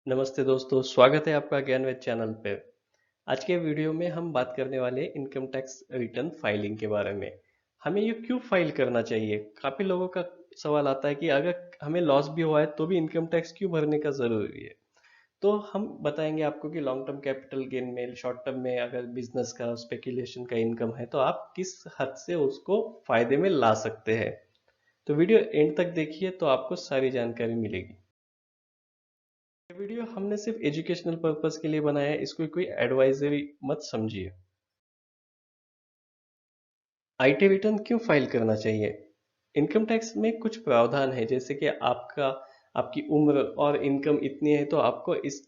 नमस्ते दोस्तों, स्वागत है आपका ज्ञानवेद चैनल पे। आज के वीडियो में हम बात करने वाले हैं इनकम टैक्स रिटर्न फाइलिंग के बारे में। हमें ये क्यों फाइल करना चाहिए? काफी लोगों का सवाल आता है कि अगर हमें लॉस भी हुआ है तो भी इनकम टैक्स क्यों भरने का जरूरी है। तो हम बताएंगे आपको कि लॉन्ग टर्म कैपिटल गेन में, शॉर्ट टर्म में अगर बिजनेस का, स्पेकुलेशन का इनकम है तो आप किस हद से उसको फायदे में ला सकते हैं। तो वीडियो एंड तक देखिए तो आपको सारी जानकारी मिलेगी। ये वीडियो हमने सिर्फ एजुकेशनल पर्पस के लिए बनाया है, इसको कोई एडवाइजरी मत समझिए। आईटी रिटर्न क्यों फाइल करना चाहिए? इनकम टैक्स में कुछ प्रावधान है, जैसे कि आपकी उम्र और इनकम इतनी है तो आपको इस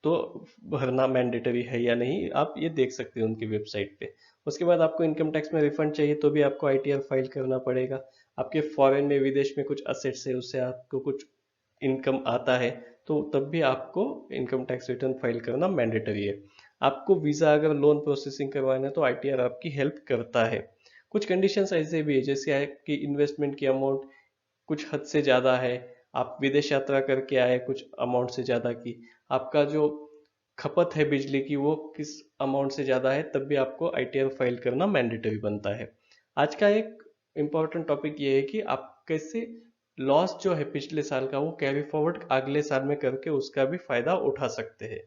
तो भरना मैंडेटरी है या नहीं, आप ये देख सकते हैं उनकी वेबसाइट पे। उसके बाद आपको इनकम टैक्स में रिफंड चाहिए तो भी आपको आईटीआर फाइल करना पड़ेगा। आपके फॉरेन में, विदेश में कुछ असेट्स है, उससे आपको कुछ इनकम आता है तो तब भी आपको इनकम टैक्स रिटर्न फाइल करना मैंडेटरी है। आपको वीजा अगर लोन प्रोसेसिंग करवाना है तो आईटीआर आपकी हेल्प करता है। कुछ कंडीशंस ऐसे भी है, जैसे है कि इन्वेस्टमेंट की अमाउंट कुछ हद से ज़्यादा है, आप विदेश यात्रा करके आए कुछ अमाउंट से ज़्यादा की, आपका जो खपत है बिजली की वो किस अमाउंट से ज़्यादा है, तब भी आपको आईटीआर फाइल करना मैंडेटरी बनता है। आज का एक इम्पॉर्टेंट टॉपिक ये है कि आप कैसे लॉस जो है पिछले साल का वो कैरी फॉरवर्ड अगले साल में करके उसका भी फायदा उठा सकते हैं।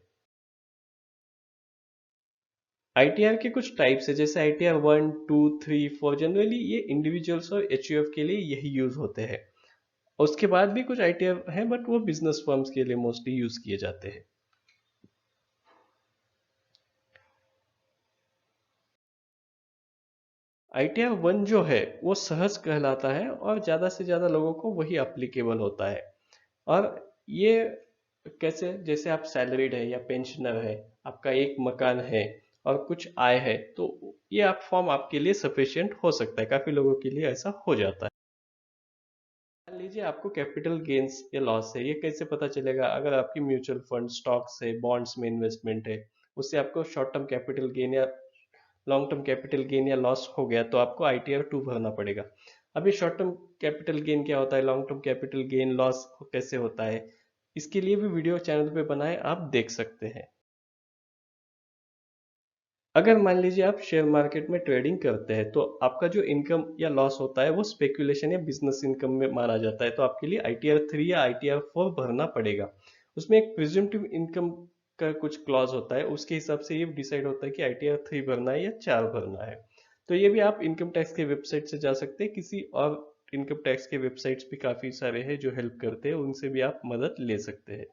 आईटीआर के कुछ टाइप्स है, जैसे आईटीआर 1, 2, 3, 4। जनरली ये इंडिविजुअल्स और एचयूएफ के लिए यही यूज होते हैं। उसके बाद भी कुछ आईटीआर हैं बट वो बिजनेस फर्म्स के लिए मोस्टली यूज किए जाते हैं। आईटीआर 1 जो है वो सहज कहलाता है और ज्यादा से ज्यादा लोगों को वही अप्लीकेबल होता है। और ये कैसे, जैसे आप सैलरीड है या पेंशनर है, आपका एक मकान है और कुछ आय है, तो ये आप फॉर्म आपके लिए सफिशिएंट हो सकता है। काफी लोगों के लिए ऐसा हो जाता है। मान लीजिए आपको कैपिटल गेन्स या लॉस है, ये कैसे पता चलेगा? अगर आपकी म्यूचुअल फंड, स्टॉक्स है, बॉन्ड्स में इन्वेस्टमेंट है, उससे आपको शॉर्ट टर्म कैपिटल गेन या लॉन्ग टर्म कैपिटल गेन या लॉस हो गया तो आपको आईटीआर 2 भरना पड़ेगा। अभी शॉर्ट टर्म कैपिटल गेन क्या होता है, long term capital gain loss कैसे होता है, इसके लिए भी वीडियो चैनल पे बनाए, आप देख सकते हैं। अगर मान लीजिए आप शेयर मार्केट में ट्रेडिंग करते हैं तो आपका जो इनकम या लॉस होता है वो स्पेकुलेशन या बिजनेस इनकम में माना जाता है, तो आपके लिए आईटीआर 3 या आईटीआर 4 भरना पड़ेगा। उसमें एक प्रिज्यूमटिव इनकम का कुछ क्लॉज होता है, उसके हिसाब से ये डिसाइड होता है कि आईटीआर 3 भरना है या 4 भरना है। तो ये भी आप इनकम टैक्स के वेबसाइट से जा सकते हैं, किसी और इनकम टैक्स के वेबसाइट्स भी काफी सारे हैं जो हेल्प करते हैं, उनसे भी आप मदद ले सकते हैं।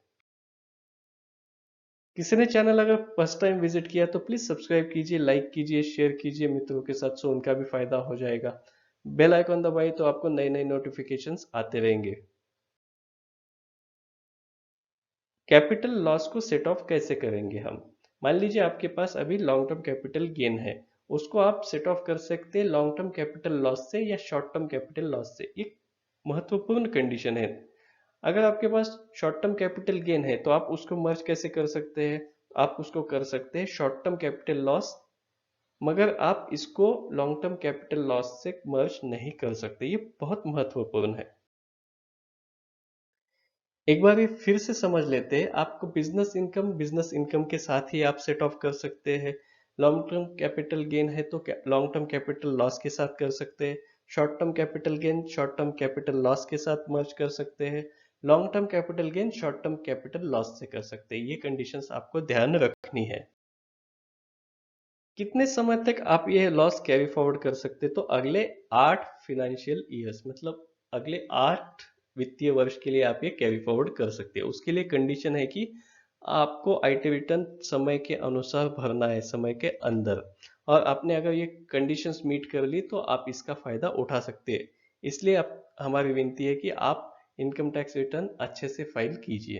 किसी ने चैनल अगर फर्स्ट टाइम विजिट किया तो प्लीज सब्सक्राइब कीजिए, लाइक कीजिए, शेयर कीजिए मित्रों के साथ, सो उनका भी फायदा हो जाएगा। बेल आइकॉन दबाइए तो आपको नए नए नोटिफिकेशंस आते रहेंगे। कैपिटल लॉस को सेट ऑफ कैसे करेंगे हम? मान लीजिए आपके पास अभी लॉन्ग टर्म कैपिटल गेन है, उसको आप सेट ऑफ कर सकते हैं लॉन्ग टर्म कैपिटल लॉस से या शॉर्ट टर्म कैपिटल लॉस से। एक महत्वपूर्ण कंडीशन है, अगर आपके पास शॉर्ट टर्म कैपिटल गेन है तो आप उसको मर्ज कैसे कर सकते हैं? आप उसको कर सकते हैं शॉर्ट टर्म कैपिटल लॉस, मगर आप इसको लॉन्ग टर्म कैपिटल लॉस से मर्ज नहीं कर सकते। ये बहुत महत्वपूर्ण है। एक बार ये फिर से समझ लेते हैं। आपको बिजनेस इनकम के साथ ही आप सेट ऑफ कर सकते हैं। लॉन्ग टर्म कैपिटल गेन है तो लॉन्ग टर्म कैपिटल लॉस के साथ कर सकते हैं। Short term capital gain short term capital loss के साथ मर्ज कर सकते हैं। Long term capital gain short term capital loss से कर सकते हैं। ये कंडीशंस आपको ध्यान रखनी है। कितने समय तक आप ये लॉस कैरी फॉरवर्ड कर सकते हैं? तो अगले 8 फाइनेंशियल ईयर्स, मतलब अगले 8 वित्तीय वर्ष के लिए आप ये कैरी फॉरवर्ड कर सकते हैं। उसके लिए कंडीशन है कि आपको आईटी रिटर्न समय के अनुसार भरना है, समय के अंदर। और आपने अगर ये कंडीशंस मीट कर ली तो आप इसका फायदा उठा सकते हैं। इसलिए आप हमारी विनती है कि आप इनकम टैक्स रिटर्न अच्छे से फाइल कीजिए।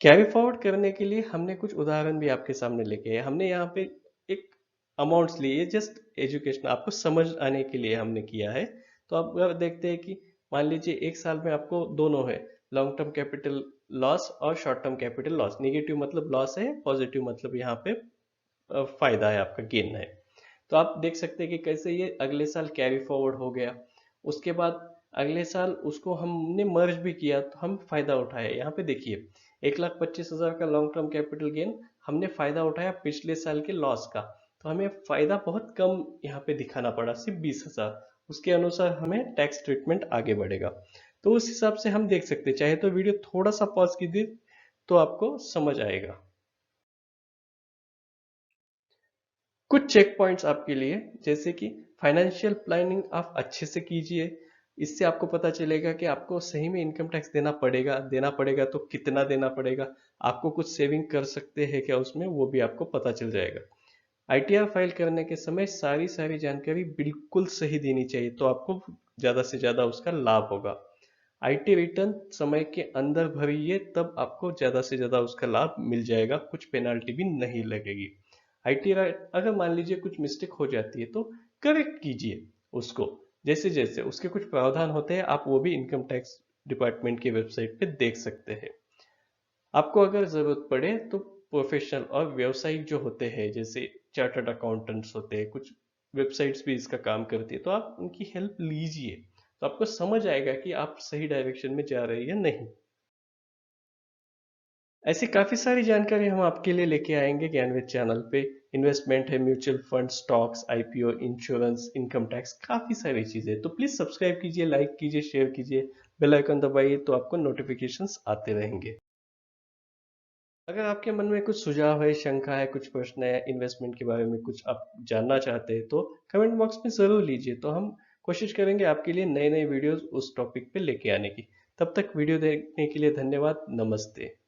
कैरी फॉरवर्ड करने के लिए हमने कुछ उदाहरण भी आपके सामने लेके आए। हमने यहाँ पे एक अमाउंट्स लिए, जस्ट एजुकेशन आपको समझ आने के लिए हमने किया है। तो अब अगर देखते हैं कि मान लीजिए एक साल में आपको दोनों है, लॉन्ग टर्म कैपिटल लॉस और short term capital loss. Negative मतलब लॉस है, पॉजिटिव मतलब यहाँ पे फायदा है, आपका गेन है। तो आप देख सकते हैं कि कैसे ये अगले साल कैरी फॉरवर्ड हो गया। उसके बाद अगले साल उसको हमने मर्ज भी किया तो हम फायदा उठाया। यहाँ पे देखिए 1,25,000 का लॉन्ग टर्म कैपिटल गेन, हमने फायदा उठाया पिछले साल के लॉस का, तो हमें फायदा बहुत कम यहाँ पे दिखाना पड़ा, सिर्फ 20,000। उसके अनुसार हमें टैक्स ट्रीटमेंट आगे बढ़ेगा। तो उस हिसाब से हम देख सकते हैं। चाहे तो वीडियो थोड़ा सा पॉज कीजिए तो आपको समझ आएगा। कुछ चेक पॉइंट्स आपके लिए, जैसे कि फाइनेंशियल प्लानिंग आप अच्छे से कीजिए। इससे आपको पता चलेगा कि आपको सही में इनकम टैक्स देना पड़ेगा तो कितना देना पड़ेगा, आपको कुछ सेविंग कर सकते हैं क्या उसमें, वो भी आपको पता चल जाएगा। आईटीआर फाइल करने के समय सारी सारी जानकारी बिल्कुल सही देनी चाहिए, तो आपको ज्यादा से ज्यादा उसका लाभ होगा। आईटी रिटर्न समय के अंदर भरिए, तब आपको ज्यादा से ज्यादा उसका लाभ मिल जाएगा, कुछ पेनाल्टी भी नहीं लगेगी। आईटी अगर मान लीजिए कुछ मिस्टेक हो जाती है तो करेक्ट कीजिए उसको, जैसे जैसे उसके कुछ प्रावधान होते हैं, आप वो भी इनकम टैक्स डिपार्टमेंट की वेबसाइट पे देख सकते हैं। आपको अगर जरूरत पड़े तो प्रोफेशनल और व्यावसायिक जो होते हैं, जैसे चार्टर्ड अकाउंटेंट्स होते हैं, कुछ वेबसाइट्स भी इसका काम करती है, तो आप उनकी हेल्प लीजिए, तो आपको समझ आएगा कि आप सही डायरेक्शन में जा रहे हैं या नहीं। ऐसी काफी सारी जानकारी हम आपके लिए लेके आएंगे ज्ञानविद चैनल पे। इन्वेस्टमेंट है, mutual fund, stocks, IPO, insurance, income tax, काफी सारी चीजें। तो प्लीज सब्सक्राइब कीजिए, लाइक कीजिए, शेयर कीजिए, बेल आइकन दबाइए, तो आपको नोटिफिकेशंस आते रहेंगे। अगर आपके मन में कुछ सुझाव है, शंका है, कुछ प्रश्न है, इन्वेस्टमेंट के बारे में कुछ आप जानना चाहते हैं, तो कमेंट बॉक्स में जरूर लीजिए, तो हम कोशिश करेंगे आपके लिए नए नए वीडियोस उस टॉपिक पे लेके आने की। तब तक वीडियो देखने के लिए धन्यवाद। नमस्ते।